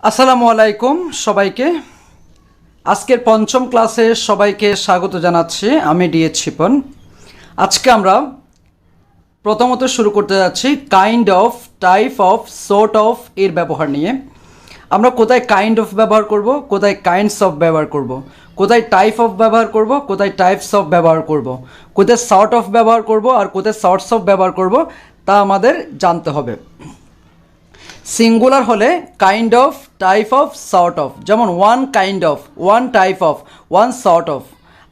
আসসালামু আলাইকুম সবাইকে। আজকের পঞ্চম ক্লাসে সবাইকে স্বাগত জানাচ্ছি। আমি ডিএচ শিপন। আজকে আমরা প্রথমত শুরু করতে যাচ্ছি kind of, type of, sort of এর ব্যবহার নিয়ে। আমরা কোথায় কাইন্ড অফ ব্যবহার করব, কোথায় কাইন্ডস অফ ব্যবহার করব, কোথায় টাইপ অফ ব্যবহার করব, কোথায় টাইপস অফ ব্যবহার করব, কোথায় সর্ট অফ ব্যবহার করব আর কোথায় সর্টস অফ ব্যবহার করব তা আমাদের জানতে হবে। সিঙ্গুলার হলে kind of, type of, sort of, যেমন one kind of, one type of, one sort of.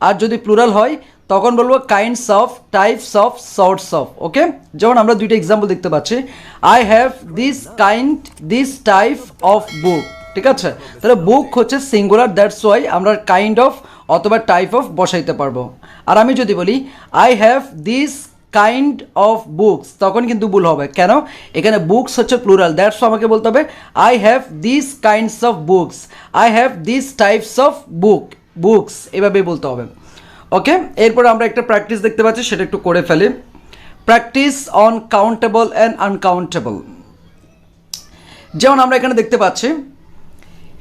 আর যদি প্লুরাল হয় তখন বলবো kinds of, types of, sorts of. Okay, যেমন আমরা দুইটা এক্সাম্পল দেখতে পাচ্ছি, I have this kind, this type of book. ঠিক আছে, তাহলে বুক হচ্ছে সিঙ্গুলার, দ্যাটস ওয়াই আমরা কাইন্ড অফ অথবা টাইপ অফ বসাইতে পারবো। আর আমি যদি বলি I have this kind of books, তখন কিন্তু ভুল হবে। কেন? এখানে বুকস হচ্ছে প্লুরাল, দ্যাটস আমাকে বলতে হবে I have this kinds of books, I have this types of books, এভাবেই বলতে হবে। ওকে, এরপর আমরা একটা প্র্যাকটিস দেখতে পাচ্ছি, সেটা একটু করে ফেলি। Practice on countable and uncountable. যেমন আমরা এখানে দেখতে পাচ্ছি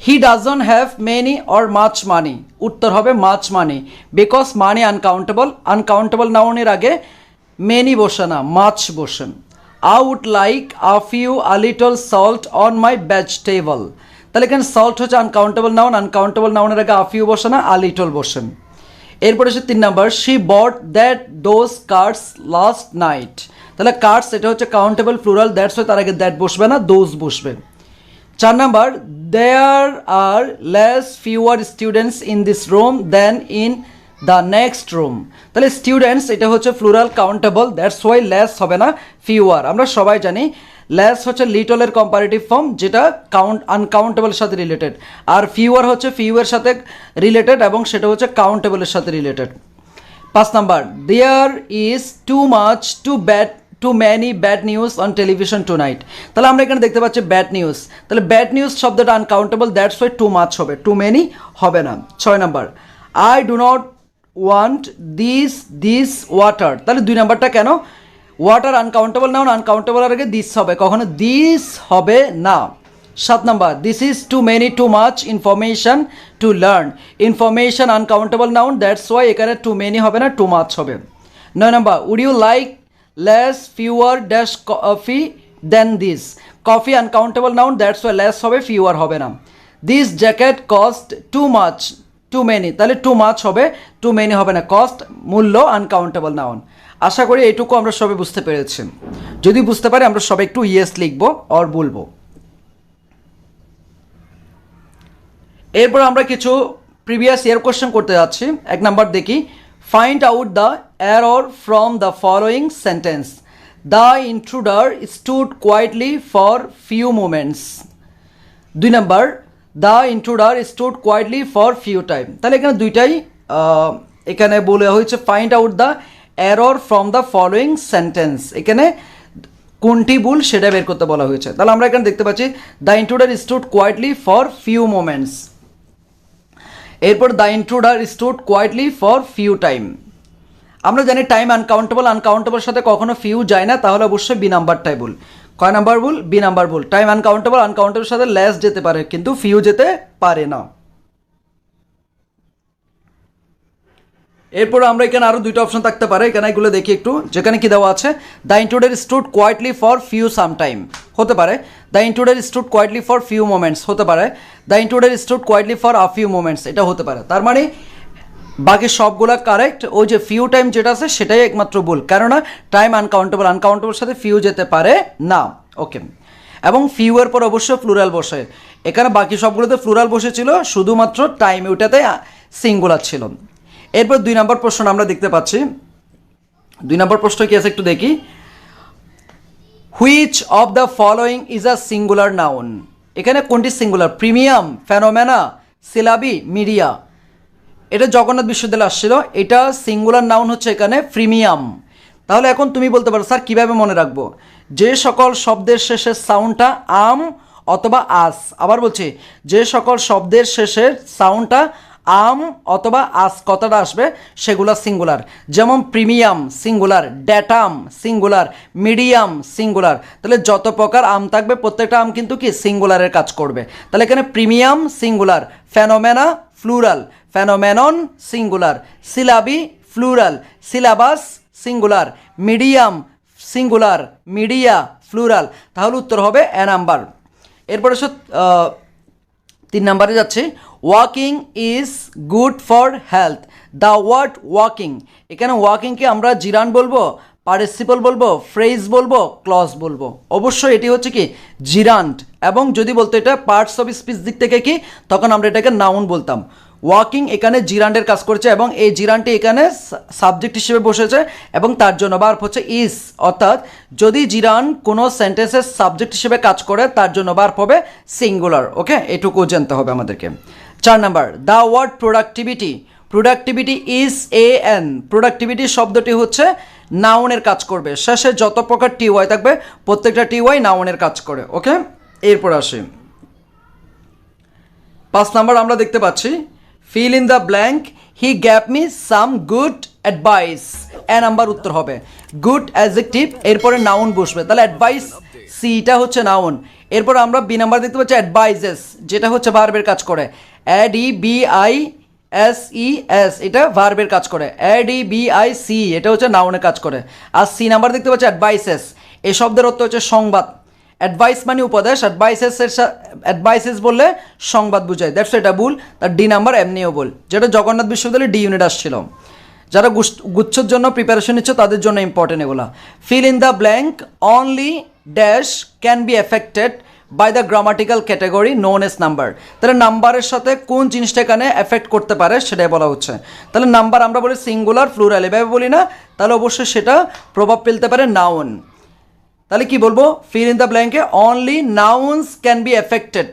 he doesn't have many or much money, উত্তর হবে much money, because money uncountable. Uncountable নাউনের আগে মেনি বসে না, মাছ বসেন। I would like a few a little salt on my vegetable, তাহলে এখানে সল্ট হচ্ছে আনকাউন্টেবল নাউন, আনকাউন্টেবল নাউনের আগে আ ফিউ বসে না, আ লিটল বসেন। এরপরে হচ্ছে 3 number, she bought that those cards last night, তাহলে কার্ডস এটা হচ্ছে কাউন্টেবল প্লুরাল, দ্যাটস হয় তার আগে দ্যাট বসবে না, দোজ বসবে। 4 number, there are less fewer students in this room than in the next room, তাহলে স্টুডেন্টস এটা হচ্ছে plural countable, that's why less হবে না, ফিউয়ার। আমরা সবাই জানি লেস হচ্ছে লিটলের কম্পারেটিভ ফর্ম, যেটা আনকাউন্টেবলের সাথে রিলেটেড, আর ফিউয়ার হচ্ছে ফিউয়ের সাথে রিলেটেড এবং সেটা হচ্ছে কাউন্টেবলের সাথে রিলেটেড। 5 number, there is too much too many bad news on television tonight, তাহলে আমরা এখানে দেখতে পাচ্ছি ব্যাড নিউজ, তাহলে ব্যাড নিউজ শব্দটা uncountable, that's why too much হবে, টু মেনি হবে না। 6 number, I do not want this water, তাহলে 2 নাম্বারটা কেন? ওয়াটার আনকাউন্টেবল নাউন, আনকাউন্টেবল আর আগে দিস হবে, কখনো দিস হবে না। 7 number, this is too many two much information to learn, information uncountable noun, that's why এখানে টু মেনি হবে না, টু মাচ হবে। 9 number, would you like less fewer dash coffee than this, coffee uncountable noun, that's why less হবে, fewer হবে না। This jacket cost too much, too many, তাহলে too much হবে, too many হবে না, কস্ট মূল্য uncountable noun. আশা করি এইটুকু আমরা সবাই বুঝতে পেরেছি। যদি বুঝতে পারি আমরা সবাই একটু ইয়েস লিখবো আর বলবো। এরপর আমরা কিছু প্রিভিয়াস ইয়ার কোশ্চেন করতে যাচ্ছি। 1 নাম্বার দেখি, find out the error from the following sentence, the intruder stood quietly for few moments. 2 number, the intruder stood quietly for few time, তাহলে এখানে দুইটাই এখানে বলে হয়েছে find out the error from the following sentence, এখানে কোনটি ভুল সেটা বের করতে বলা হয়েছে। তাহলে আমরা এখানে দেখতে পাচ্ছি the intruder stood quietly for few moments, এরপর the intruder stood quietly for few time. আমরা জানি টাইম আনকাউন্টেবল, আনকাউন্টেবল সাথে কখনো ফিউ যায় না, তাহলে অবশ্যই বি নাম্বারটাই ভুল। কয় নাম্বার ভুল? বি নাম্বার ভুল। টাইম আনকাউন্টেবল, আনকাউন্টেবল সাথে লেস যেতে পারে কিন্তু ফিউ যেতে পারে না। এরপর আমরা এখানে আরও দুইটা অপশন থাকতে পারে, এখানে এগুলো দেখি একটু, যেখানে কি দেওয়া আছে the intruder stood quietly for few some time, হতে পারে the intruder stood quietly for few moments, হতে পারে the intruder stood quietly for a few moments, এটা হতে পারে। তার মানে বাকি সবগুলা কারেক্ট, ওই যে ফিউ টাইম যেটা আছে সেটাই একমাত্র ভুল, কেননা টাইম আনকাউন্টেবল, আনকাউন্টেবল সাথে ফিউ যেতে পারে না। ওকে, এবং ফিউ এর পর অবশ্যই প্লুরাল বসে, এখানে বাকি সবগুলোতে প্লুরাল বসেছিল, শুধুমাত্র টাইম ওইটাতে সিঙ্গুলার ছিল। এরপর 2 নম্বর প্রশ্ন আমরা দেখতে পাচ্ছি। 2 নম্বর প্রশ্ন কি আছে একটু দেখি, which of the following is a singular noun, এখানে কোনটি singular? Premium, phenomena, syllabi, media. এটা জগন্নাথ বিশ্ববিদ্যালয়ে আসছিল, এটা সিঙ্গুলার নাউন হচ্ছে এখানে প্রিমিয়াম। তাহলে এখন তুমি বলতে পারো স্যার কীভাবে মনে রাখবো? যে সকল শব্দের শেষে সাউন্ডটা আম অথবা আস, আবার বলছি যে সকল শব্দের শেষের সাউন্ডটা আম অথবা আস কথাটা আসবে সেগুলো সিঙ্গুলার, যেমন premium singular, datum singular, medium singular. তাহলে যত প্রকার আম থাকবে প্রত্যেকটা আম কিন্তু কি সিঙ্গুলারের কাজ করবে। তাহলে এখানে premium singular, phenomena plural, phenomenon singular, syllabi plural, syllabus singular, medium singular, media plural. তাহলে উত্তর হবে এ নাম্বার। এরপরে 3 নম্বরে যাচ্ছে, walking is good for health. The word walking, এখানে ওয়াকিংকে আমরা জিরান বলবো, পার্টিসিপল বলবো, ফ্রেজ বলবো, ক্লজ বলবো। অবশ্যই এটি হচ্ছে কি জিরান্ট, এবং যদি বলতো এটা পার্টস অফ স্পিচ দিক থেকে কি, তখন আমরা এটাকে নাউন বলতাম। ওয়াকিং এখানে জিরান্ডের কাজ করছে এবং এই জিরান্ডটি এখানে সাবজেক্ট হিসেবে বসেছে এবং তার জন্য ভার্ব হচ্ছে ইজ। অর্থাৎ যদি জিরান কোনো সেন্টেন্সের সাবজেক্ট হিসেবে কাজ করে তার জন্য ভার্ব হবে সিঙ্গুলার। ওকে, এটুকু জানতে হবে আমাদেরকে। 4 number, the word productivity. Productivity is a an. Productivity শব্দটি হচ্ছে নাউনের কাজ করবে। শেষে যত প্রকার টি ওয়াই থাকবে প্রত্যেকটা টি ওয়াই নাউনের কাজ করে। ওকে, এরপর আসি 5 নাম্বার আমরা দেখতে পাচ্ছি, feel in the blank, he gave me some good advice. A number উত্তর হবে গুড অ্যাডজেক্টিভ, এরপরে নাউন বসবে। তাহলে অ্যাডভাইস সিটা হচ্ছে নাউন। এরপর আমরা বি নাম্বার দেখতে পাচ্ছি অ্যাডভাইজেস, যেটা হচ্ছে ভার্বের কাজ করে। ADVISES এটা ভার্বের কাজ করে। ADVIC এটা হচ্ছে নাউনের কাজ করে। আর সি নাম্বার দেখতে পাচ্ছি অ্যাডভাইসেস, এই শব্দের অর্থ হচ্ছে সংবাদ। অ্যাডভাইস মানে উপদেশ, অ্যাডভাইসেস বললে সংবাদ বুঝায়, দ্যাটস এটা ভুল। তার ডি নাম্বার এমনিও ভুল, যেটা জগন্নাথ বিশ্ববিদ্যালয়ে ডি ইউনিট আসছিল। যারা গুচ্ছর জন্য প্রিপারেশন নিচ্ছে তাদের জন্য ইম্পর্টেন্ট এগুলা। Fill in the blank, only dash can be affected by the grammatical category known as number. তাহলে নাম্বারের সাথে কোন জিনিসটা এখানে এফেক্ট করতে পারে সেটাই বলা হচ্ছে। তাহলে নাম্বার আমরা বলি সিঙ্গুলার, প্লুরাল এভাবে বলি না, তাহলে অবশ্যই সেটা প্রভাব ফেলতে পারে নাউন। তাহলে কি বলবো, ফিল ইন দ্য ব্ল্যাঙ্কে only nouns can be affected.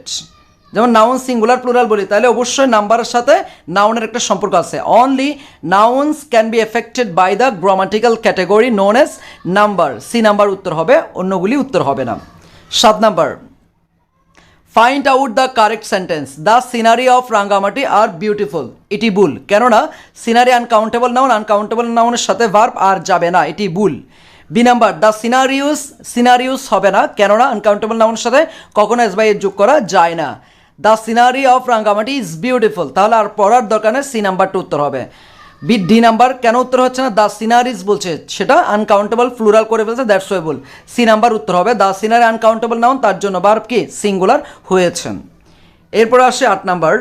যেমন নাউন সিঙ্গুলার প্লুরাল বলি, তাহলে অবশ্যই নাম্বারের সাথে নাউনের একটা সম্পর্ক আছে। Only nouns can be affected by the grammatical category known as number. C number উত্তর হবে, অন্যগুলি উত্তর হবে না। 7 number, find out the correct sentence. The scenery of Rangamati are beautiful. এটি ভুল, কেননা সিনারি আনকাউন্টেবল নাউন, আনকাউন্টেবল নাউনের সাথে ভার্ব আর যাবে না, এটি ভুল। বি নাম্বার, দ্য সিনারিউস হবে না, কেননা আনকাউন্টেবল নাউনের সাথে কখনো এস বাই এর যোগ করা যায় না। The scenery of Rangamati is beautiful, তাহলে আর পড়ার দরকার নেই, সি নাম্বারটা উত্তর হবে। ডি নাম্বার কেন উত্তর হচ্ছে না, দ্য সিনারিজ বলছে, সেটা আনকাউন্টেবল প্লুরাল করে ফেলছে, দ্যাটস ওয়াই ভুল। সি নাম্বার উত্তর হবে, দ্য সিনারি আনকাউন্টেবল নাউন, তার জন্য ভার্ব কি সিঙ্গুলার হয়েছে। এরপরে আসে 8 number,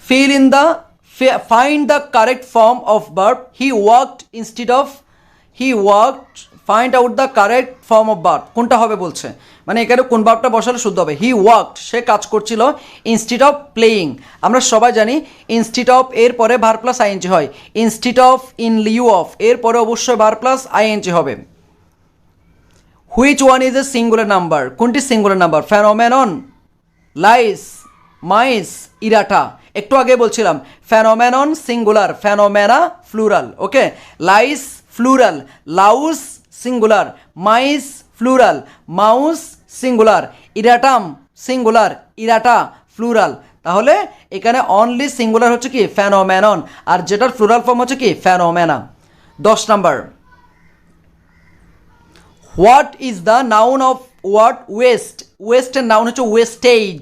feel in the find the correct form of verb. He worked instead of he worked, find out the correct form of verb. কোনটা হবে বলছে, মানে এখানে কোন ভার্বটা বসালে শুদ্ধ হবে। হি ওয়ার্কড, সে কাজ করছিল, ইনস্টিড অফ প্লেয়িং। আমরা সবাই জানি ইনস্টিড অফ এর পরে ভার্ব প্লাস আইএনজি হয়। Instead of, in lieu of এর পরে অবশ্যই ভার্ব প্লাস আইএনজি হবে। Which one is a singular number, কোনটি singular number? Phenomenon, lice, mice, errata. একটু আগে বলছিলাম phenomenon singular, phenomena plural. Okay, lice plural, louse singular, mice plural, mouse singular, erratum singular, errata plural. তাহলে এখানে only singular হচ্ছে কি phenomenon, আর যেটার plural form হচ্ছে কি phenomena. 10 number, what is the noun of word waste. ওয়েস্টের noun হচ্ছে wastage.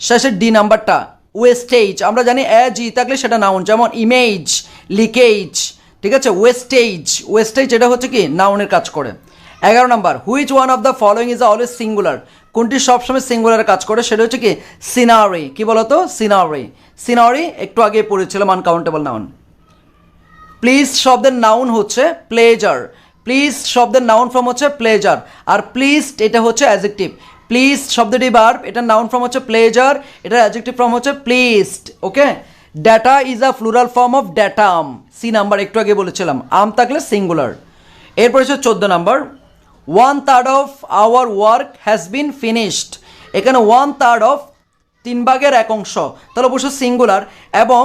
শেষের ডি নাম্বারটা ওয়েস্টেজ, আমরা জানি জি থাকলে সেটা নাউন, যেমন ইমেজ, লিকেজ। ঠিক আছে, ওয়েস্টেজ, ওয়েস্টেজ এটা হচ্ছে কি নাউনের কাজ করে। 11 number, which one of the following is always singular. কোনটি সবসময় সিঙ্গুলারের কাজ করে, সেটা হচ্ছে কি সিনারি। কি বলতো, সিনারি। সিনারি একটু আগে পড়েছিলাম আনকাউন্টেবল নাউন। প্লিজ শব্দের নাউন হচ্ছে প্লেজার। প্লিজ শব্দের নাউন ফর্ম হচ্ছে প্লেজার, আর প্লিজড এটা হচ্ছে অ্যাডজেক্টিভ। প্লিজ শব্দটি ভার্ব, এটার নাউন ফর্ম হচ্ছে প্লেজার, এটার অ্যাডজেক্টিভ ফর্ম হচ্ছে pleased. Okay, data is a plural form of datum. C number একটু আগে বলেছিলাম, আম থাকলে সিঙ্গুলার। এরপর হচ্ছে 14 number, 1/3 of our work has been finished. এখানে 1/3 অফ 3/1 তাহলে অবশ্য সিঙ্গুলার। এবং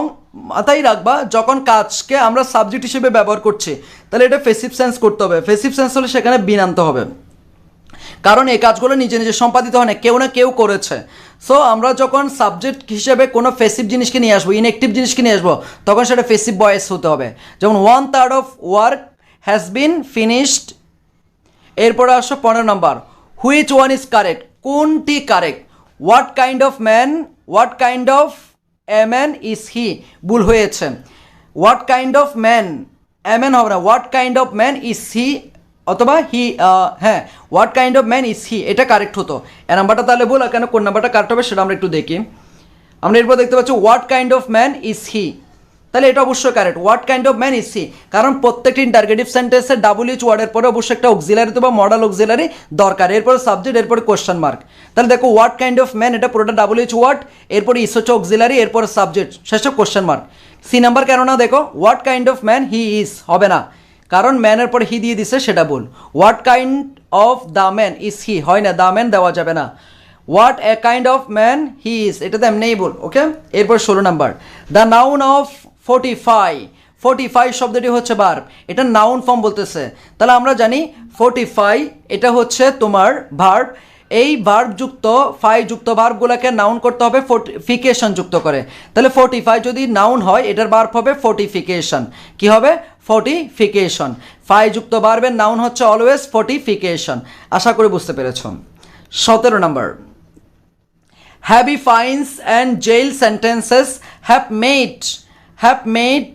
মাথায় রাখবা যখন কাজকে আমরা সাবজেক্ট হিসেবে ব্যবহার করছি তাহলে এটা ফেসিভ সেন্স করতে হবে। ফেসিভ সেন্স হলে সেখানে বিন আনতে হবে। কারণ এই কাজগুলো নিজে নিজে সম্পাদিত হয় না, কেউ না কেউ করেছে। সো আমরা যখন সাবজেক্ট হিসেবে কোনো ফেসিভ জিনিসকে নিয়ে আসবো, ইনঅ্যাক্টিভ জিনিসকে নিয়ে আসবো, তখন সেটা ফেসিভ ভয়েস হতে হবে। যেমন 1/3 of work has been finished. এরপরে আসো 15 নম্বর, হুইচ ওয়ান ইজ কারেক্ট, কোনটি correct. What kind of man is he, ভুল হয়েছে। What kind of man, man হবে না, what kind of man is he, অথবা হি, হ্যাঁ what kind of man is he, এটা কারেক্ট হতো। এ নাম্বারটা তাহলে ভুল, আর কেন কোন নাম্বারটা কারেক্ট হবে সেটা আমরা একটু দেখি। আমরা এরপর দেখতে পাচ্ছি what kind of man is he, তাহলে এটা অবশ্যই correct. What kind of man is he, কারণ প্রত্যেকটি ইন্টারগেটিভ সেন্টেন্সে WH ওয়ার্ডের পরে অবশ্যই একটা অক্সিলারি বা মডাল অক্সিলারি দরকার, এরপরে সাবজেক্ট, এরপরে কোয়েশ্চেন মার্ক। তাহলে দেখো হোয়াট কাইন্ড অফ ম্যান, এটা পুরোটা WH ওয়ার্ড, এরপরে ইস হচ্ছে অক্সিলারি, এরপরে সাবজেক্ট, শেষে কোয়েশ্চেন মার্ক। সি নাম্বার কেন না, দেখো what kind of man he is হবে না, কারণ ম্যানের পরে হি দিয়ে দিছে, সেটা ভুল। What kind of the man is he হয় না, দ্য ম্যান দেওয়া যাবে না। What a kind of man he is, এটা তো এমনিই ভুল। ওকে, এরপর 16 নাম্বার, দ্য নাউন অফ 45 শব্দটি হচ্ছে ভার্ব, এটা নাউন ফর্ম বলতেছে। তাহলে আমরা জানি 45 এটা হচ্ছে তোমার ভার্ব। এই ভার্ব যুক্ত যুক্ত ভার্বগুলোকে নাউন করতে হবে ফিকেশন যুক্ত করে। তাহলে 45 যদি নাউন হয়, এটার ভার্ব হবে ফোর্টিফিকেশন। কি হবে? ফোর্টিফিকেশন। যুক্ত ভার্বের নাউন হচ্ছে অলওয়েজ ফোর্টিফিকেশন। আশা করি বুঝতে পেরেছ। 17 নম্বর, heavy fines and jail sentences have made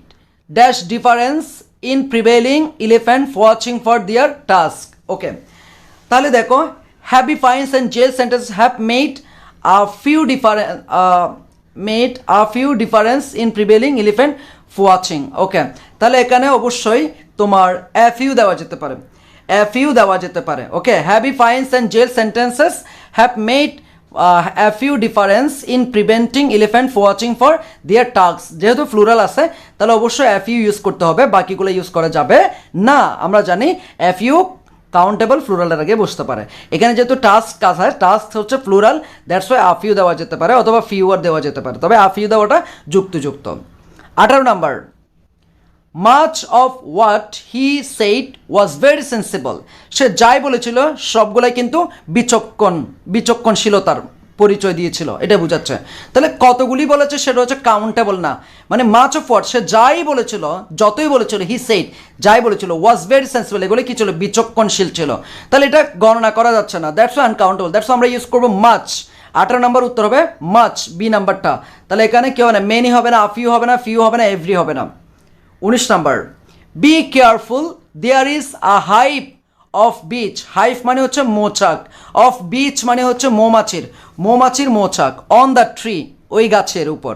dash difference in prevailing elephant watching for their task. Okay, তাহলে দেখো heavy fines and jail sentences have made a few difference in prevailing elephant watching. Okay, তাহলে এখানে অবশ্যই তোমার a few দেওয়া যেতে পারে। ওকে, heavy fines and jail sentences have made a few difference in preventing elephant watching for their tasks. যেহেতু pleural আছে তাহলে অবশ্যই a few ইউজ করতে হবে, বাকিগুলো ইউজ করা যাবে না। আমরা জানি a few কাউন্টেবল ফ্লুরালের আগে বসতে পারে। এখানে যেহেতু টাস্ক আছে, টাস্ক হচ্ছে pleural, that's why a few দেওয়া যেতে পারে, অথবা fewer দেওয়া যেতে পারে, তবে a few দেওয়াটা যুক্ত। 18 number, much of what he said was very sensible. সে যাই বলেছিল সবগুলাই কিন্তু বিচক্ষণশীলতার পরিচয় দিয়েছিল, এটা বোঝাচ্ছে। তাহলে কতগুলি বলেছে সেটা হচ্ছে কাউন্টেবল না, মানে মাচ অফ হোয়াট, সে যাই বলেছিল, যতই বলেছিল, হি সেইড যাই বলেছিল, ওয়াজ ভেরি সেন্সিবল, এগুলো কি ছিল? বিচক্ষণশীল ছিল। তাহলে এটা গণনা করা যাচ্ছে না, দ্যাটস আনকাউন্টেবল, দ্যাটস আমরা ইউজ করবো মাচ। 18 নম্বর উত্তর হবে মাচ, বি নাম্বারটা। তাহলে এখানে কি হবে না? মেনি হবে না, ফিউ হবে না, এভরি হবে না। 19 number, be careful, there is a hive of bees. Hive মানে হচ্ছে মৌচাক, অফ বিচ মানে হচ্ছে মৌমাছির মৌচাক, অন দ্য ট্রি, ওই গাছের উপর।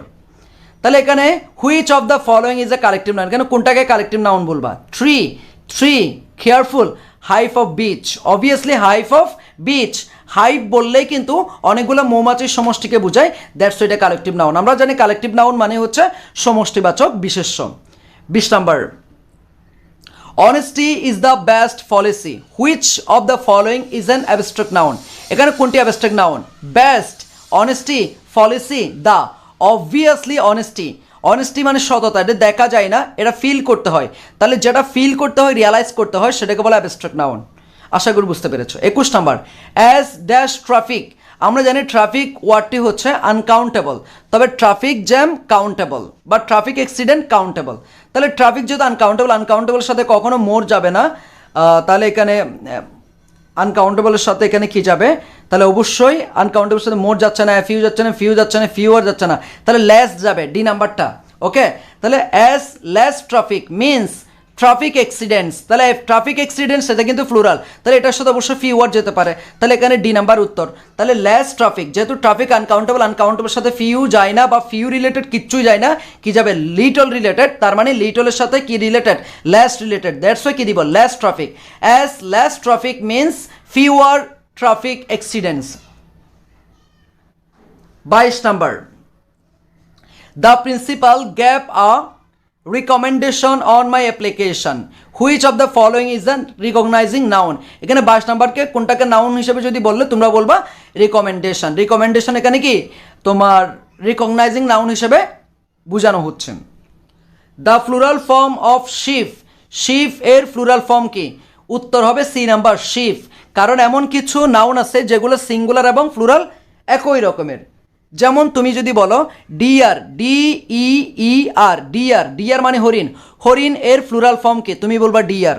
তাহলে এখানে which of the following is a collective noun, এখানে কোনটাকে কালেকটিভ নাউন বলবা? Tree, careful, hive of beach, obviously hive of bees. Hive বললেই কিন্তু অনেকগুলো মৌমাছির সমষ্টিকে বোঝায়, দ্যাটস এটা কালেকটিভ নাউন। আমরা জানি কালেকটিভ নাউন মানে হচ্ছে সমষ্টিবাচক বিশেষ্য। 20 number, honesty is the best policy. Which of the following is an abstract noun? এখানে কোনটি abstract noun? Best, honesty, policy, the. Obviously honesty মানে সততা, এটা দেখা যায় না, এটা ফিল করতে হয়। তাহলে যেটা ফিল করতে হয়, রিয়ালাইজ করতে হয়, সেটাকে বলে abstract noun। আশা করি বুঝতে পেরেছো। 21 নাম্বার, as dash traffic। আমরা জানি ট্রাফিক ওয়ার্ডটি হচ্ছে আনকাউন্টেবল, তবে ট্রাফিক জ্যাম কাউন্টেবল বা ট্রাফিক অ্যাক্সিডেন্ট কাউন্টেবল। তাহলে ট্রাফিক যেহেতু আনকাউন্টেবলের সাথে কখনো মোর যাবে না, তাহলে এখানে আনকাউন্টেবলের সাথে এখানে কি যাবে? তাহলে অবশ্যই আনকাউন্টেবলের সাথে মোর যাচ্ছে না, ফিউ যাচ্ছে না, ফিউয়ার যাচ্ছে না, তাহলে লেস যাবে, ডি নাম্বারটা। ওকে, তাহলে as less traffic means traffic accidents. তাহলে ট্রাফিক অ্যাক্সিডেন্টস সেটা কিন্তু ফ্লুরাল, তাহলে এটার সাথে অবশ্যই ফিউয়ার যেতে পারে, তাহলে এখানে ডি নাম্বার উত্তর। তাহলে লেস ট্রাফিক, যেহেতু ট্রাফিক আনকাউন্টেবলের সাথে ফিউ যায় না বা ফিউ রিলেটেড কিচ্ছুই যায় না, কি যাবে? লিটল রিলেটেড, তার মানে লিটলের সাথে কি related? Less related, that's why কি দিব? Less traffic. As less traffic means fewer traffic accidents. 22 number, the principal gave a recommendation on my application. Which of the following is a recognizing noun? এখানে 22 নাম্বারকে কোনটাকে noun হিসেবে যদি বললে তোমরা বলবা recommendation. এখানে কি তোমার রিকগনাইজিং নাউন হিসেবে বোঝানো হচ্ছে। The plural form of ship এর প্লুরাল ফর্ম কি? উত্তর হবে সি নাম্বার, শিপ। কারণ এমন কিছু নাউন আছে যেগুলো সিঙ্গুলার এবং প্লুরাল একই রকমের। যেমন তুমি যদি বলো ডিয়ার, DEER, ডিয়ার, ডিয়ার মানে হরিণ, হরিণ এর প্লুরাল ফর্ম কি? তুমি বলবা ডিয়ার।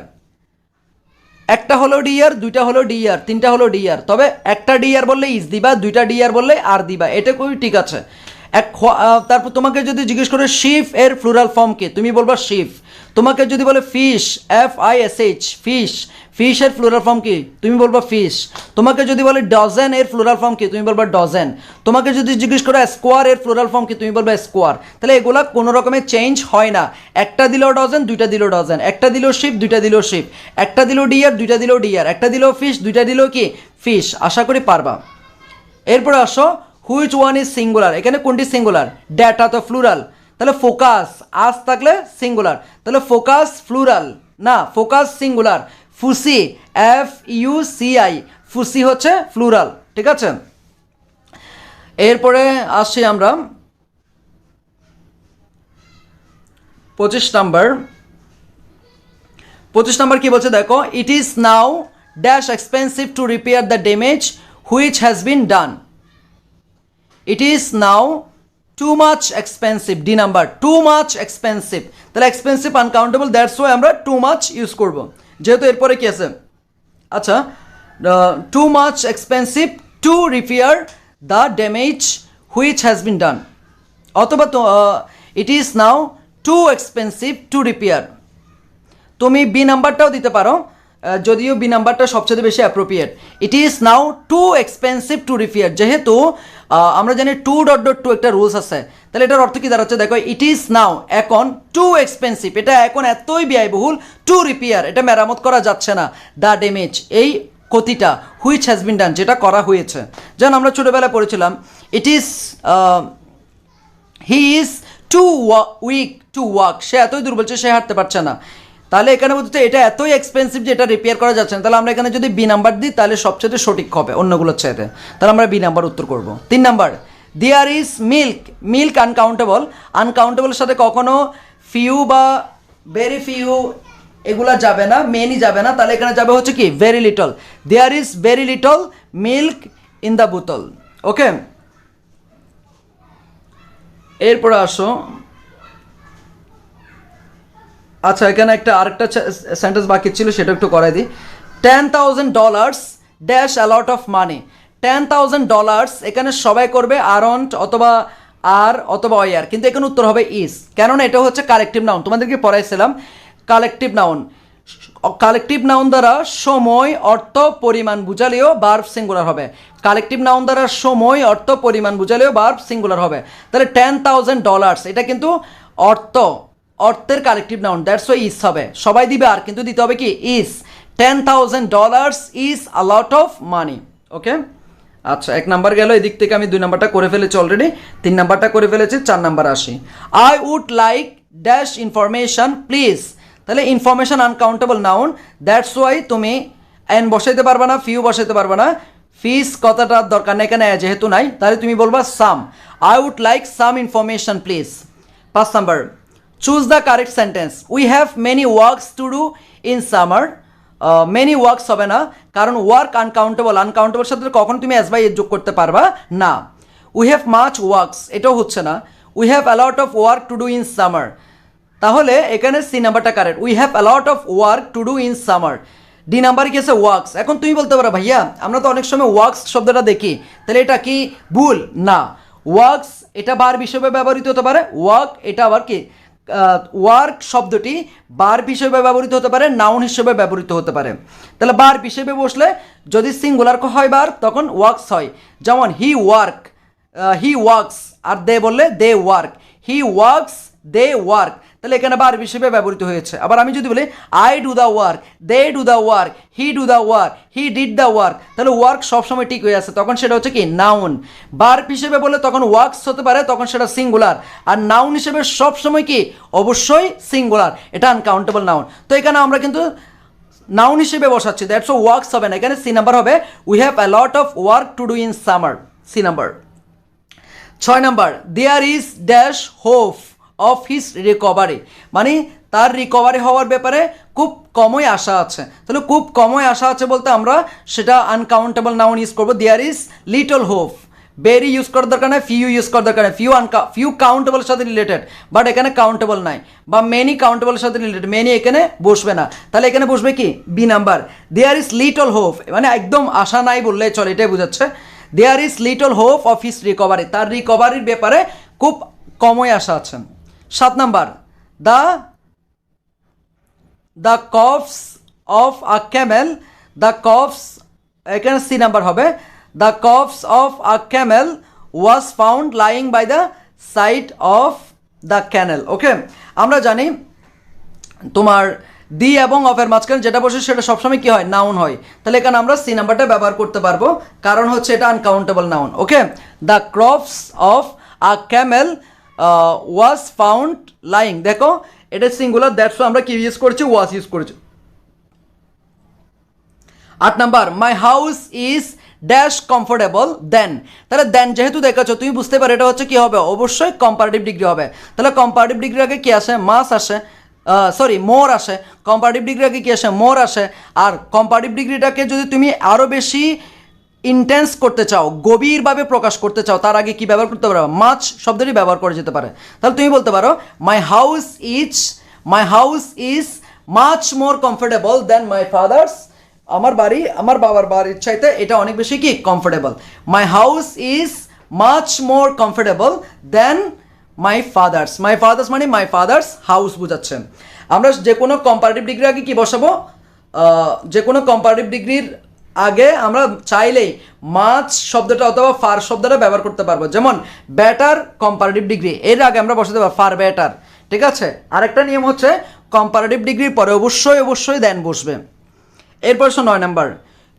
একটা হলো ডিয়ার, দুইটা হলো ডিয়ার, তিনটা হলো ডিয়ার। তবে একটা ডিয়ার বললে ইজ দিবা, দুইটা ডিয়ার বললে আর দিবা, এটা খুবই ঠিক আছে। তারপর তোমাকে যদি জিজ্ঞেস করে শিফ এর প্লুরাল ফর্ম কি? তুমি বলবা শিফ। তোমাকে যদি বলে ফিশ, FISH, ফিশ, ফিশের প্লুরাল ফর্ম কি? তুমি বলবা ফিশ। তোমাকে যদি বলে ডজন এর প্লুরাল ফর্ম কি? তুমি বলবা ডজন। তোমাকে যদি জিজ্ঞেস করে স্কোয়ার এর প্লুরাল ফর্ম কি? তুমি বলবা স্কোয়ার। তাহলে এগুলা কোনো রকমের চেঞ্জ হয় না। একটা দিলেও ডজন, দুইটা দিলেও ডজন, একটা দিলেও শিপ, দুইটা দিলেও শিপ, একটা দিলেও ডিয়ার, দুইটা দিলেও ডিয়ার, একটা দিলেও ফিশ, দুইটা দিলেও কি ফিশ। আশা করি পারবা। এরপরে আসো হুইচ ওয়ান ইজ সিঙ্গুলার। এখানে কোনটি সিঙ্গুলার? ডেটা তো প্লুরাল, তাহলে ফোকাস আজ থাকলে সিঙ্গুলার, তাহলে ফোকাস প্লুরাল না, ফোকাস সিঙ্গুলার। ফুসি, FUCI, ফুসি হচ্ছে প্লুরাল, ঠিক আছে। এরপরে আসি আমরা 25 নাম্বার। 25 নাম্বার কি বলছে দেখো, it is now dash expensive to repair the damage which has been done. It is now too much expensive, D number, too much expensive. তাহলে এক্সপেন্সিভ আনকাউন্টেবল, দ্যাটস ওয়াই আমরা টু মাচ ইউজ করব, যেহেতু এরপরে কি আছে। আচ্ছা, too much expensive to repair the damage which has been done, অথবা it is now too expensive to repair. তুমি বি নাম্বারটাও দিতে পারো, যদিও বি নাম্বারটা সবচেয়ে বেশি appropriate. It is now too expensive to repair, যেহেতু আমরা জানি টু ডট ডট টু একটা রুলস আছে, তাহলে এটার অর্থ কি দাঁড়াচ্ছে দেখো, ইট ইজ নাও এখন টু এক্সপেন্সিভ, এটা এখন এতই ব্যয়বহুল, টু রিপেয়ার এটা মেরামত করা যাচ্ছে না, দ্য ড্যামেজ এই ক্ষতিটা, হুইচ হ্যাজ বিন ডান যেটা করা হয়েছে। যেমন আমরা ছোটোবেলায় পড়েছিলাম it is he is too weak to walk, সে এতই দুর্বল সে হাঁটতে পারছে না। তাহলে এখানে বলতে এটা এতই এক্সপেন্সিভ যে এটা রিপেয়ার করা যাচ্ছে না। তাহলে আমরা এখানে যদি বি নাম্বার দিই তাহলে সবচেয়ে সঠিক হবে অন্যগুলোর চাইতে, তাহলে আমরা বি নাম্বার উত্তর করব। 3 number, there is milk, milk uncountable, আনকাউন্টেবলের সাথে কখনো ফিউ বা ভেরি ফিউ এগুলা যাবে না, মেনি যাবে না, তাহলে এখানে যাবে হচ্ছে কি very little. There is very little milk in the বোতল। ওকে, এরপরে আসো, আচ্ছা এখানে আরেকটা সেন্টেন্স বাকি ছিল, সেটা একটু করাই দিই। $10,000 ড্যাশ অ্যালট অফ মানি। $10,000 এখানে সবাই করবে আরন্ট অথবা আর অথবা ওয়ার, কিন্তু এখানে উত্তর হবে ইজ, কেননা এটা হচ্ছে কালেকটিভ নাউন। তোমাদেরকে পড়াইছিলাম কালেকটিভ নাউন, কালেকটিভ নাউন দ্বারা সময় অর্থ পরিমাণ বুঝালেও ভার্ব সিঙ্গুলার হবে। কালেকটিভ নাউন দ্বারা সময় অর্থ পরিমাণ বুঝালেও ভার্ব সিঙ্গুলার হবে। তাহলে $10,000 এটা কিন্তু অর্থের collective noun, that's why is হবে, সবাই দিবে আর, কিন্তু দিতে হবে কি is. $10,000 is a lot of money. Okay, আচ্ছা 1 নাম্বার গেল, এদিক থেকে আমি 2 নাম্বারটা করে ফেলেছি অলরেডি, 3 নাম্বারটা করে ফেলেছি, 4 নাম্বার আসি। I would like dash information please. তাহলে information uncountable noun, that's why তুমি এন বসাইতে পারবে না, ফিউ বসাইতে পারবে না, ফিস কথাটার দরকার নেই এখানে যেহেতু নাই, তাহলে তুমি বলবা some. I would like some information please. 5 number, choose the correct sentence. We have many works to do in summer. Many works হবে না, কারণ ওয়ার্ক আনকাউন্টেবল, আনকাউন্টেবল সাথে কখন তুমি এস বাই এস যোগ করতে পারবা না। উই হ্যাভ মাচ ওয়ার্কস, এটাও হচ্ছে না। We have a lot of work to do in summer, তাহলে এখানে সি নাম্বারটা correct. We have a lot of work to do in summer. D number কি আছে ওয়ার্কস। এখন তুমি বলতে পারো ভাইয়া আমরা তো অনেক সময় ওয়ার্কস শব্দটা দেখি, তাহলে এটা কি ভুল? না, ওয়ার্কস এটা ভার্ব হিসেবে ব্যবহৃত হতে পারে, ওয়ার্ক এটা আবার কি ওয়ার্ক শব্দটি ভার্ব হিসেবে ব্যবহৃত হতে পারে, নাউন হিসেবে ব্যবহৃত হতে পারে। তাহলে ভার্ব হিসেবে বসলে যদি সিঙ্গুলার হয় ভার্ব তখন ওয়ার্কস হয়, যেমন হি ওয়ার্কস, আর দে বললে they work, he works they work, তাহলে এখানে ভার্ব হিসেবে ব্যবহৃত হয়েছে। আবার আমি যদি বলি I do the work, they do the work, he do the work, he did the work, তাহলে ওয়ার্ক সবসময় ঠিক হয়ে আছে, তখন সেটা হচ্ছে কি নাউন। ভার্ব হিসেবে বলে তখন ওয়ার্কস হতে পারে, তখন সেটা সিঙ্গুলার। আর নাউন হিসেবে সবসময় কি অবশ্যই সিঙ্গুলার, এটা আনকাউন্টেবল নাউন। তো এখানে আমরা কিন্তু নাউন হিসেবে বসাচ্ছি, দ্যাটস ওয়ার্কস হবে না, এখানে সি নাম্বার হবে। We have a lot of work to do in summer, C number. 6 number, there is dash hope of his recovery, মানে তার রিকভারি হওয়ার ব্যাপারে খুব কমই আশা আছে। তাহলে খুব কমই আশা আছে বলতে আমরা সেটা আনকাউন্টেবল নাউন ইউজ করবো। There is little hope, very use করার দরকার নাই, ফিউ ইউজ করার দরকার নাই, ফিউ কাউন্টেবলের সাথে রিলেটেড বাট এখানে কাউন্টেবল নাই, বা মেনি কাউন্টেবলের সাথে রিলেটেড, মেনি এখানে বসবে না। তাহলে এখানে বসবে কি B number. There is little hope, মানে একদম আশা নাই বললে চলে, এটাই বোঝাচ্ছে। There is little hope of his recovery, তার রিকভারির ব্যাপারে খুব কমই আশা আছে। 7 number, the corpse of a camel, the corpse, এখানে সি নাম্বার হবে। The corpse of a camel was found lying by the side of the canal. Okay, আমরা জানি তোমার দি এবং অফের মাঝখানে যেটা বসে সেটা সবসময় কি হয়, নাউন হয়। তাহলে এখানে আমরা সি নাম্বারটা ব্যবহার করতে পারবো, কারণ হচ্ছে এটা uncountable noun. Okay, the crops of a camel was found lying, দেখো এটা সিঙ্গুলার, দ্যাটস আমরা কি ইউজ করেছি, ওয়াজ ইউজ করেছি। 8 number, my house is dash comfortable than, তাহলে দেন যেহেতু দেখাচ্ছ তুমি বুঝতে পারো এটা হচ্ছে কি হবে, অবশ্যই কম্পারেটিভ ডিগ্রি হবে। তাহলে কম্পারেটিভ ডিগ্রি আগে কি আসে, মাস আসে, মোর আসে। কম্পারেটিভ ডিগ্রি আগে কি আসে, মোর আসে। আর কম্পারেটিভ ডিগ্রিটাকে যদি তুমি আরও বেশি ইন্টেন্স করতে চাও, গভীরভাবে প্রকাশ করতে চাও, তার আগে কি ব্যবহার করতে পারো, মাচ শব্দটি ব্যবহার করা যেতে পারে। তাহলে তুমি বলতে পারো my house is much more comfortable than my father's, আমার বাড়ি আমার বাবার বাড়ির চাইতে এটা অনেক বেশি কি comfortable. My house is much more comfortable than my father's মানে মাই ফাদার্স হাউস বোঝাচ্ছে। আমরা যে কোনো কম্পারেটিভ ডিগ্রি আগে কি বসাবো, যে কোনো কম্পারেটিভ ডিগ্রির আগে আমরা চাইলেই মাচ শব্দটা অথবা ফার শব্দটা ব্যবহার করতে পারবো। যেমন বেটার কম্পারেটিভ ডিগ্রি, এর আগে আমরা বসাতে পারবো ফার বেটার, ঠিক আছে। আরেকটা নিয়ম হচ্ছে কম্পারেটিভ ডিগ্রির পরে অবশ্যই দেন বসবে। এরপর 9 number,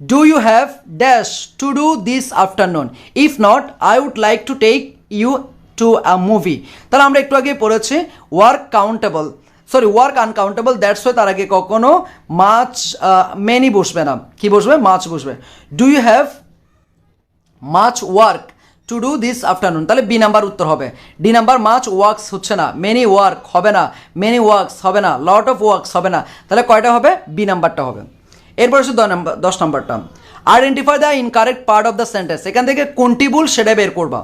do you have dash to do this afternoon, if not I would like to take you to a movie. তাহলে আমরা একটু আগে পড়েছি ওয়ার্ক আনকাউন্টেবল, দ্যাটস ওয়াই তার আগে কখনো মাছ মেনি বসবে না, কি বসবে, মাছ বসবে। Do you have much work to do this afternoon, তাহলে বি নাম্বার উত্তর হবে। ডি নাম্বার, মাচ ওয়ার্কস হচ্ছে না, মেনি ওয়ার্ক হবে না, মেনি ওয়ার্কস হবে না, লট অফ ওয়ার্কস হবে না, তাহলে কয়টা হবে, বি নাম্বারটা হবে। এরপর হচ্ছে 10 নাম্বারটা, identify the incorrect part of the sentence, এখান থেকে কোনটি ভুল সেটা বের করবা।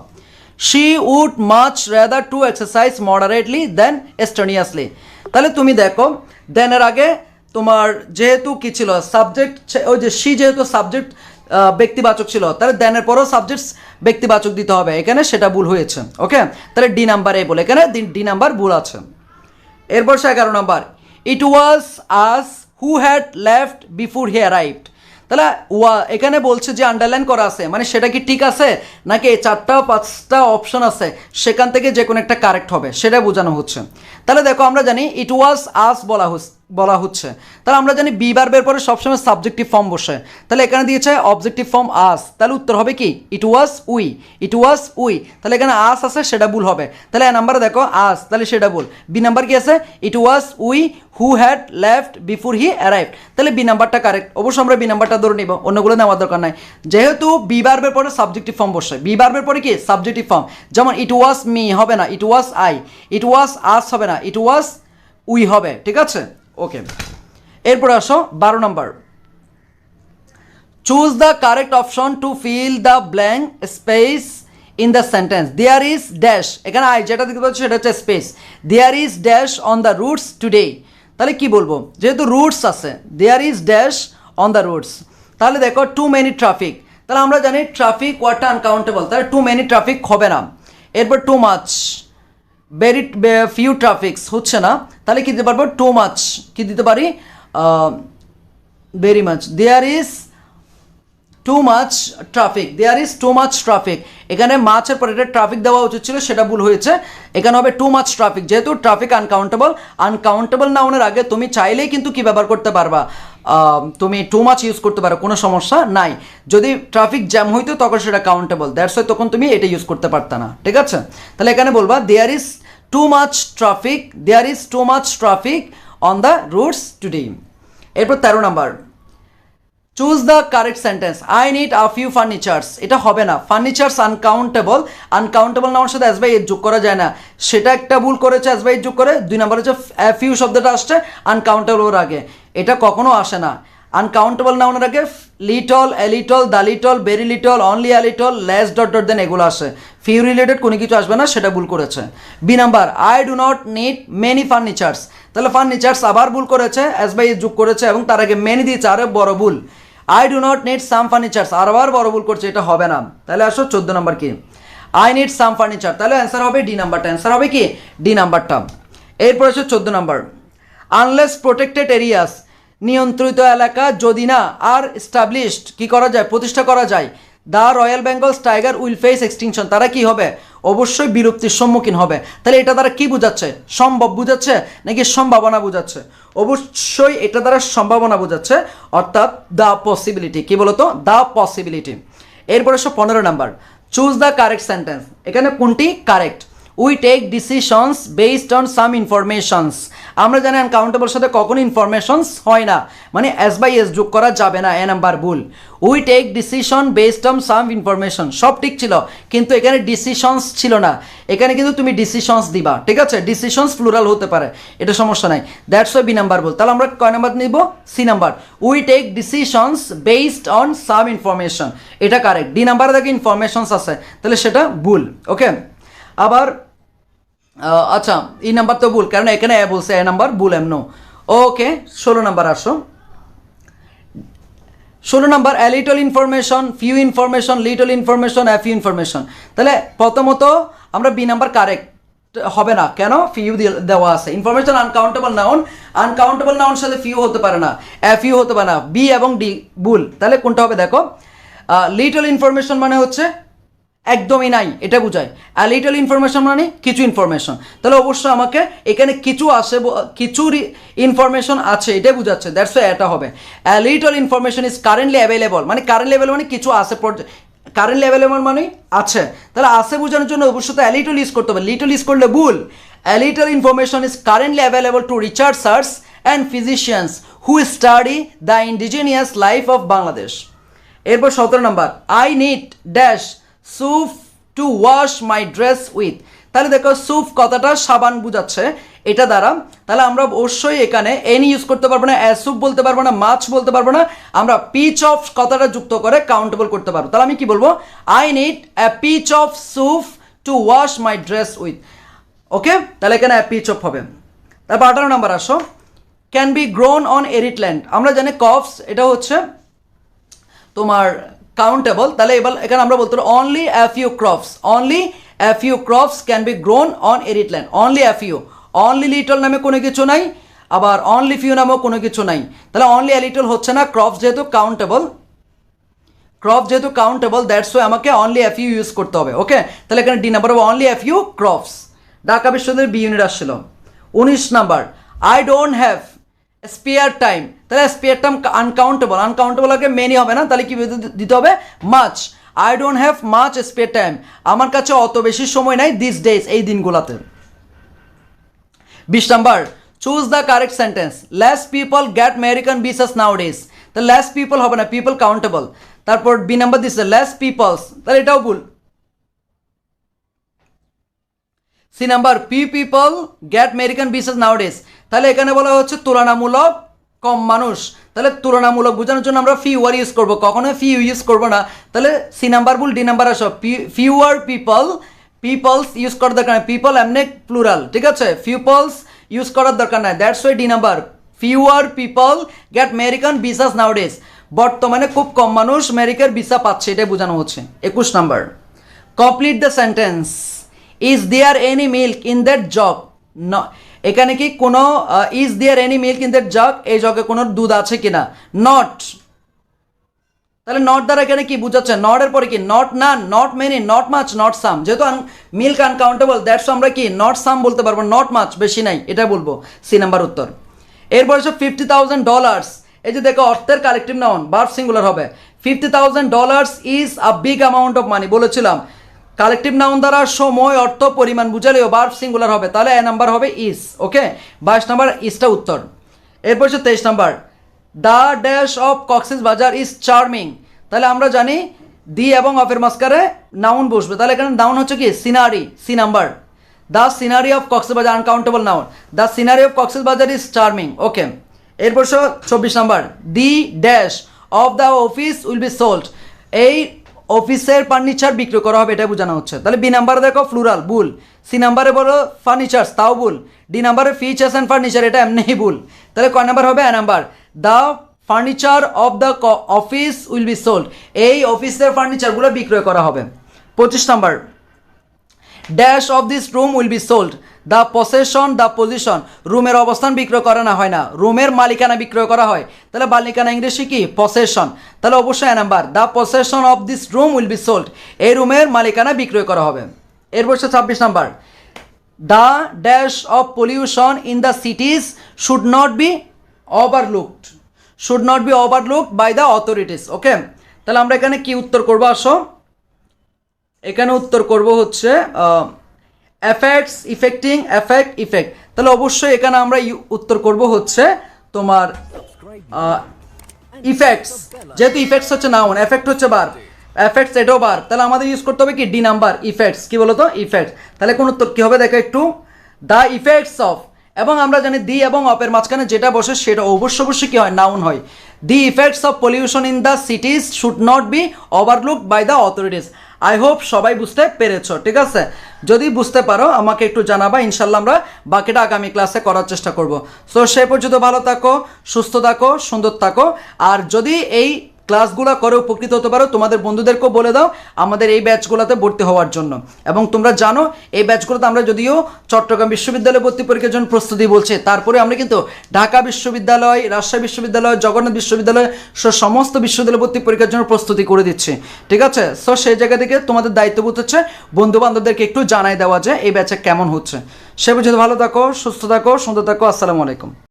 She would much rather to exercise moderately than strenuously, তাহলে তুমি দেখো দেনের আগে তোমার যেহেতু কি ছিল, সাবজেক্ট, ওই যে শি যেহেতু সাবজেক্ট ব্যক্তিবাচক ছিল, তাহলে দেনের পরও সাবজেক্টস ব্যক্তিবাচক দিতে হবে, এখানে সেটা ভুল হয়েছে। ওকে, তাহলে ডি নাম্বার এই বলে, এখানে ডি নাম্বার ভুল আছে। এরপর 11 number, it was us who had left before he arrived, তাহলে এখানে বলছে যে আন্ডারলাইন করা আছে, মানে সেটা কি ঠিক আছে নাকি 4-5টা অপশন আছে সেখান থেকে যে কোনো একটা কারেক্ট হবে সেটা বোঝানো হচ্ছে। তাহলে দেখো আমরা জানি ইট ওয়াজ আস বলা হচ্ছে, তাহলে আমরা জানি বি ভার্বের পরে সবসময় সাবজেক্টিভ ফর্ম বসে, তাহলে এখানে দিয়েছে অবজেক্টিভ ফর্ম আস, তাহলে উত্তর হবে কি ইট ওয়াজ উই, তাহলে এখানে আস আছে সেটা ভুল হবে। তাহলে এ নাম্বারে দেখো আস, তাহলে সেটা ভুল। বি নাম্বার কি আছে, it was we who had left before he arrived, তাহলে বি নাম্বারটা কারেক্ট। অবশ্যই আমরা বি নাম্বারটা ধরে নিব, অন্যগুলো নেওয়ার দরকার নাই, যেহেতু বি ভার্বের পরে সাবজেক্টিভ ফর্ম বসে। বি ভার্বের পরে কি সাবজেক্টিভ ফর্ম, যেমন ইট ওয়াজ মি হবে না, ইট ওয়াজ আই, ইট ওয়াজ আস হবে না, ইট ওয়াজ উই হবে, ঠিক আছে। ওকে, এরপর আসো 12 number, choose the correct option to fill the blank space in the sentence. There is dash, এখানে আই যেটা দেখতে পাচ্ছি সেটা হচ্ছে space. There is dash on the routes today, তাহলে কি বলবো, যেহেতু রুটস আছে, there is dash on the routes. তাহলে দেখো টু মেনি ট্রাফিক, তাহলে আমরা জানি ট্রাফিক ওয়ার্ডটা আনকাউন্টেবল, তাহলে টু মেনি ট্রাফিক হবে না। এরপর টু মাচ, ভেরি ফিউ ট্রাফিক্স হচ্ছে না, তাহলে কি দিতে পারবো, টু মাচ, কি দিতে পারি, very much. There is too much traffic, এখানে মাছের পরে এটা ট্রাফিক দেওয়া উচিত ছিল, সেটা ভুল হয়েছে, এখানে হবে টু মাচ ট্রাফিক। যেহেতু ট্রাফিক আনকাউন্টেবল নাউনের আগে তুমি চাইলেই কিন্তু কি ব্যবহার করতে পারবা, তুমি টু মাচ ইউজ করতে পারো, কোনো সমস্যা নাই। যদি ট্রাফিক জ্যাম হইতো তখন সেটা কাউন্টেবল, দ্যাটস ওয়াই তখন তুমি এটা ইউজ করতে পারতা না, ঠিক আছে। তাহলে এখানে বলবা there is too much traffic on the routes today. এরপর 13 number, choose the correct sentence. I need a few furnitures, এটা হবে না। ফার্নিচার্স আনকাউন্টেবল, আনকাউন্টেবল নাউনের সাথে অ্যাজ বাই এজ যোগ করা যায় না, সেটা একটা ভুল করেছে অ্যাজ বাই এজ যোগ করে। 2 নম্বর হচ্ছে ফিউ শব্দটা আসছে আনকাউন্টেবল আগে, এটা কখনো আসে না। আনকাউন্টেবল নাউনের আগে little, a little, the little, very little, only a little, less dot dot then এগুলো আসে। ফিউ রিলেটেড কোনো কিছু আসবে না, সেটা ভুল করেছে। B number, I do not need many furnitures, তাহলে ফার্নিচার্স আবার ভুল করেছে, অ্যাজ বাই এজ যোগ করেছে এবং তার আগে মেনি দিয়েছে, আরে বড় ভুল। I do not need some furnitures আবার বড় ভুল করছে, এটা হবে না। তাহলে আসো 14 নম্বর কি, আই নিড সাম ফার্নিচার, তাহলে অ্যান্সার হবে ডি নাম্বারটা, অ্যান্সার হবে কি ডি নাম্বারটা। এরপর হচ্ছে 14 নম্বর, আনলেস প্রোটেক্টেড এরিয়াস, নিয়ন্ত্রিত এলাকা যদি না আর এস্টাবলিশড কি করা যায়, প্রতিষ্ঠা করা যায়, the royal Bengal tiger will face extinction, তারা কি হবে, অবশ্যই বিলুপ্তির সম্মুখীন হবে। তাহলে এটা দ্বারা কি বোঝাচ্ছে, সম্ভব বোঝাচ্ছে নাকি সম্ভাবনা বোঝাচ্ছে? অবশ্যই এটা দ্বারা সম্ভাবনা বোঝাচ্ছে, অর্থাৎ দ্য পসিবিলিটি। কি বলতো, দ্য পসিবিলিটি। এরপরে 15 number, choose the correct sentence, এখানে কোনটি correct? We take decisions based on some informations, আমরা জানি আনকাউন্টেবল সাথে কখনো ইনফরমেশনস হয় না, মানে এস বাই এস যোগ করা যাবে না, এ নাম্বার ভুল। We take decision based on some information, সব ঠিক ছিল, কিন্তু এখানে ডিসিশনস ছিল না, এখানে কিন্তু তুমি ডিসিশনস দিবা, ঠিক আছে? ডিসিশনস প্লুরাল হতে পারে, এটা সমস্যা নাই, দ্যাটস ওয়াই বি নাম্বার ভুল। তাহলে আমরা কয় নাম্বার নিব? C number, we take decisions based on some information, এটা কারেক্ট। ডি নাম্বারে দেখে ইনফরমেশনস আছে, তাহলে সেটা ভুল। ওকে, আবার আচ্ছা এই নাম্বার তো ভুল, কারণ এখানে এ বলছে, এ নাম্বার ভুল, এমনো। ওকে, 16 নাম্বার আসো। 16 number, a little information, few information, little information, a few information. তাহলে প্রথমত আমরা বি নাম্বার কারেক্ট হবে না, কেন? ফিউ দেওয়া আছে। Information uncountable noun, uncountable noun সাথে ফিউ হতে পারে না, এ ফিউ হতে পারে না, বি এবং ডি ভুল। তাহলে কোনটা হবে দেখো, লিটল ইনফরমেশন মানে হচ্ছে একদমই নাই, এটা বোঝায়। আর লিটল ইনফরমেশন মানে কিছু ইনফরমেশন, তাহলে অবশ্যই আমাকে এখানে কিছু আসে, কিছু ইনফরমেশন আছে, এটাই বোঝাচ্ছে, দ্যাটস ওয়াই এটা হবে। Little information is currently available, মানে কারেন্টলি অ্যাভেলেবল মানে কিছু আছে, কারেন্টলি অ্যাভেলেবল মানে আছে, তাহলে আছে বোঝানোর জন্য অবশ্যই তো লিটল ইউজ করতে হবে, লিটল ইউজ করলে ভুল। Little information is currently available to researchers and physicians who study the indigenous life of Bangladesh. এরপর 17 number, I need dash soup to wash my dress with, তাহলে দেখো সুপ কথাটা সাবান বুঝাচ্ছে এটা দ্বারা, তাহলে আমরা অবশ্যই এখানে এনি ইউজ করতে পারবো না, সুপ বলতে পারবো না, মাছ বলতে পারবো না, আমরা পিচ অফ কথাটা যুক্ত করে কাউন্টেবল করতে পারবো। তাহলে আমি কি বলবো, I need a piece of soap to wash my dress with. Okay, তাহলে এখানে পিচ অফ হবে। তারপর 18 নাম্বার আসো, can be grown on arid land, আমরা জানি কফস এটা হচ্ছে তোমার কাউন্টেবল, তাহলে এবার এখানে আমরা বলতে পারি only a few crops, only a few crops can be grown on arid land, only a few, only little নামে কোনো কিছু নাই, আবার অনলি ফিউ নামেও কোনো কিছু নাই, তাহলে অনলি এ লিটল হচ্ছে না, ক্রপস যেহেতু কাউন্টেবল, ক্রপ যেহেতু কাউন্টেবল, দ্যাটস ওয়াই আমাকে অনলি এ ফিউ ইউজ করতে হবে। ওকে, তাহলে এখানে ডি নাম্বার হবে only a few crops. Dhaka বিশ্ববিদ্যালয়ের বি ইউনিট আসছিল। 19 number, I don't have spare time, তাহলে স্পেয়ার টাইম আনকাউন্টেবল, আনকাউন্টেবল আগে মেনি হবে না, তাহলে কি দিতে হবে, much. I don't have much spare time, আমার কাছে অত বেশি সময় নাই দিস ডেজ, এই দিনগুলোতে। 20 number, choose the correct sentence, less people get American visas nowadays, তাহলে লেস পিপল হবে না, পিপল কাউন্টেবল। তারপর বি নাম্বার দিচ্ছে লেস পিপলস, তাহলে এটাও ভুল। C number, people get American visas nowadays, তাহলে এখানে বলা হচ্ছে তুলনামূলক কম মানুষ, তাহলে তুলনামূলক বোঝানোর জন্য আমরা ফিউয়ার ইউজ করবো, কখনো ফিউ ইউজ করবো না, তাহলে সি নাম্বার ভুল, ডি নাম্বার আসো, ফিউয়ার পিপল, পিপলস ইউজ করার দরকার নেই, পিপল এমনি প্লুরাল, ঠিক আছে, পিপলস ইউজ করার দরকার নাই, that's why D number, fewer people get American visas now days, বর্তমানে খুব কম মানুষ আমেরিকার ভিসা পাচ্ছে, এটাই বোঝানো হচ্ছে। 21 number, complete the sentence, is there any milk in that jug, এখানে কি কোনো is there any milk in that jug, এই জগে কোনো দুধ আছে কিনা, নট, তাহলে নট দ্বারা এখানে কি বুঝাচ্ছে, নট এর পরে কি, not none, not many, not much, not some, যেহেতু মিল্ক আনকাউন্টেবল, দ্যাটস আমরা কি নট সাম বলতে পারবো, নট মাচ বেশি নাই, এটা বলবো, সি নাম্বার উত্তর। এরপর হচ্ছে $50,000, এই যে দেখো অর্থের কালেকটিভ নাউন, ভার্ব সিঙ্গুলার হবে, $50,000 is a big amount of money, বলেছিলাম কালেকটিভ নাউন দ্বারা সময় অর্থ পরিমাণ বুঝালেও ভার্ব সিঙ্গুলার হবে, তাহলে এ নাম্বার হবে ইজ। ওকে, 22 নাম্বার ইজটা উত্তর। এরপর হচ্ছে 23 number, the dash of Cox's Bazar is charming, তাহলে আমরা জানি দি এবং অফের মাঝখানে নাউন বসবে, তাহলে এখানে নাউন হচ্ছে কি scenery, C number. The scenery of Cox's Bazar uncountable noun, the scenery of Cox's Bazar is charming. Okay, এরপর 24 number, the dash of the office will be sold, এই অফিসের ফার্নিচার বিক্রি করা হবে, এটা বোঝানো হচ্ছে। তাহলে বি নাম্বারে দেখো ফ্লুরাল, ভুল। সি নাম্বারে বলো ফার্নিচার্স, তাও ভুল। ডি নাম্বারে ফিচার্স অ্যান্ড ফার্নিচার, এটা এমনিই ভুল। তাহলে কয় নাম্বার হবে? A number, the furniture of the office will be sold, এই অফিসের ফার্নিচারগুলো বিক্রয় করা হবে। 25 number, dash of this room will be sold, the possession the position, রুমের অবস্থান বিক্রয় করা না হয় না, রুমের মালিকানা বিক্রয় করা হয়। তাহলে মালিকানা ইংরেজি কি? পসেশন। তাহলে অবশ্যই A number, the possession of this room will be sold, এই রুমের মালিকানা বিক্রয় করা হবে। এরপর 26 number, the dash of pollution in the cities should not be overlooked, should not be overlooked by the authorities. Okay, তাহলে আমরা এখানে কি উত্তর করবো? আসো, এখানে উত্তর করব হচ্ছে এফেক্টস, ইফেক্টিং, এফেক্ট, ইফেক্ট। তাহলে অবশ্যই এখানে আমরা উত্তর করব হচ্ছে তোমার ইফেক্টস, যেহেতু ইফেক্টস হচ্ছে নাউন, এফেক্ট হচ্ছে বার, এফেক্টস এটাও বার, তাহলে আমাদের ইউজ করতে হবে কি? D number, effects. কি বলতো? ইফেক্টস। তাহলে কোন উত্তর কি হবে দেখো একটু, দ্য ইফেক্টস অফ, এবং আমরা জানি দি এবং অফের মাঝখানে যেটা বসে সেটা অবশ্যই কি হয়? নাউন হয়। The effects of pollution in the cities should not be overlooked by the authorities. I hope সবাই বুঝতে পেরেছো, ঠিক আছে? যদি বুঝতে পারো আমাকে একটু জানাবা, ইনশাল্লাহ আমরা বাকিটা আগামী ক্লাসে করার চেষ্টা করব। সো সেই পর্যন্ত ভালো থাকো, সুস্থ থাকো, সুন্দর থাকো। আর যদি এই ক্লাসগুলো করে উপকৃত হতে পারো, তোমাদের বন্ধুদেরকেও বলে দাও আমাদের এই ব্যাচগুলোতে ভর্তি হওয়ার জন্য। এবং তোমরা জানো এই ব্যাচগুলোতে আমরা যদিও চট্টগ্রাম বিশ্ববিদ্যালয়ে ভর্তি পরীক্ষার জন্য প্রস্তুতি বলছি, তারপরে আমরা কিন্তু ঢাকা বিশ্ববিদ্যালয়, রাজশাহী বিশ্ববিদ্যালয়, জগন্নাথ বিশ্ববিদ্যালয়, সমস্ত বিশ্ববিদ্যালয়ে ভর্তি পরীক্ষার জন্য প্রস্তুতি করে দিচ্ছি, ঠিক আছে? সো সেই জায়গা থেকে তোমাদের দায়িত্ববোধ হচ্ছে বন্ধু বান্ধবদেরকে একটু জানাই দেওয়া যে এই ব্যাচে কেমন হচ্ছে। সে পর্যন্ত ভালো থাকো, সুস্থ থাকো, সুন্দর থাকো। আসসালামু আলাইকুম।